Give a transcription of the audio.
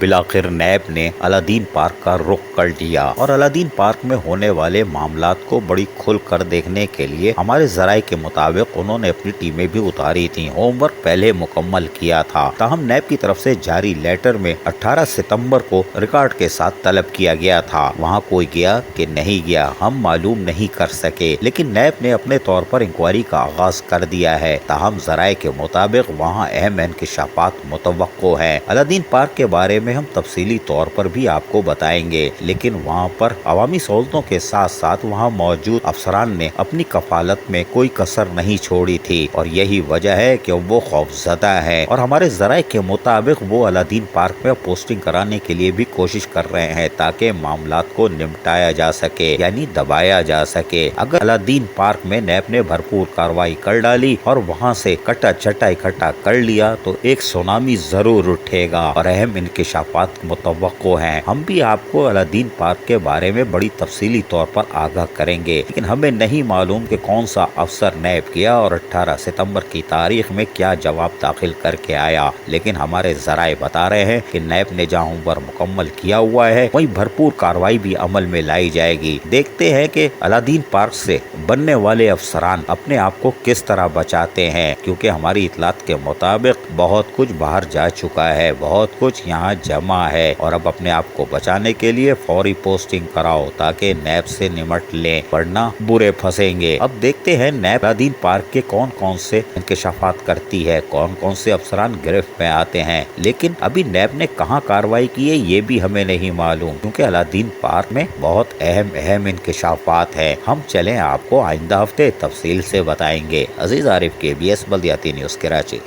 बिलाखिर नैब ने Aladdin park का रुख कर लिया और अलादीन पार्क में होने वाले मामलात को बड़ी खुल कर देखने के लिए हमारे जराये के मुताबिक उन्होंने अपनी टीमें भी उतारी थी। होमवर्क पहले मुकम्मल किया था, ताहम नैब की तरफ से जारी लेटर में 18 सितंबर को रिकॉर्ड के साथ तलब किया गया था। वहाँ कोई गया कि नहीं गया हम मालूम नहीं कर सके, लेकिन नैब ने अपने तौर पर इंक्वायरी का आगाज कर दिया है। ताहम जराये के मुताबिक वहाँ अहम इंकशाफात मुतवक्को है। अलादीन पार्क के बारे में हम तफसीली तौर पर भी आपको बताएंगे, लेकिन वहाँ पर अवामी सहूलतों के साथ साथ वहाँ मौजूद अफसरान ने अपनी कफालत में कोई कसर नहीं छोड़ी थी और यही वजह है कि वो खौफजदा है और हमारे जराये के मुताबिक वो अलादीन पार्क में पोस्टिंग कराने के लिए भी कोशिश कर रहे हैं ताकि मामलात को निपटाया जा सके, यानी दबाया जा सके। अगर अलादीन पार्क में नैब ने भरपूर कार्रवाई कर डाली और वहाँ से कटा चटा इकट्ठा कर लिया तो एक सुनामी जरूर उठेगा और अहम इंकशाफात मुतवक्को हैं। हम भी आपको अलादीन पार्क के बारे में बड़ी तफसीली तौर पर आगाह करेंगे, लेकिन हमें नहीं मालूम कि कौन सा अफसर नैब गया और 18 सितंबर की तारीख में क्या जवाब दाखिल करके आया। लेकिन हमारे जराये बता रहे हैं कि नैब ने जहाँ होमवर्क मुकम्मल किया हुआ है वहीं भरपूर कार्रवाई भी अमल में लाई जाएगी। देखते हैं कि अलादीन पार्क से बनने वाले अफसरान अपने आप को किस तरह बचाते हैं, क्योंकि हमारी इतलात के मुताबिक बहुत कुछ बाहर जा चुका है, बहुत कुछ यहाँ जमा है और अब अपने आप को बचाने के लिए फौरी पोस्टिंग कराओ ताकि नैब से निमट लें, वरना बुरे फंसेंगे। अब देखते हैं नैब अलादीन पार्क के कौन कौन से इंकशाफात करती है, कौन कौन से अफसरान गिरफ्त में आते हैं। लेकिन अभी नैब ने कहाँ कार्रवाई की है ये भी हमें नहीं मालूम, क्योंकि अलादीन पार्क में बहुत अहम इंकशाफात है। हम चलें आपको आइंदा हफ्ते तफसील से बताएंगे। अजीज आरिफ, KBS बल्दियाती न्यूज़, कराची।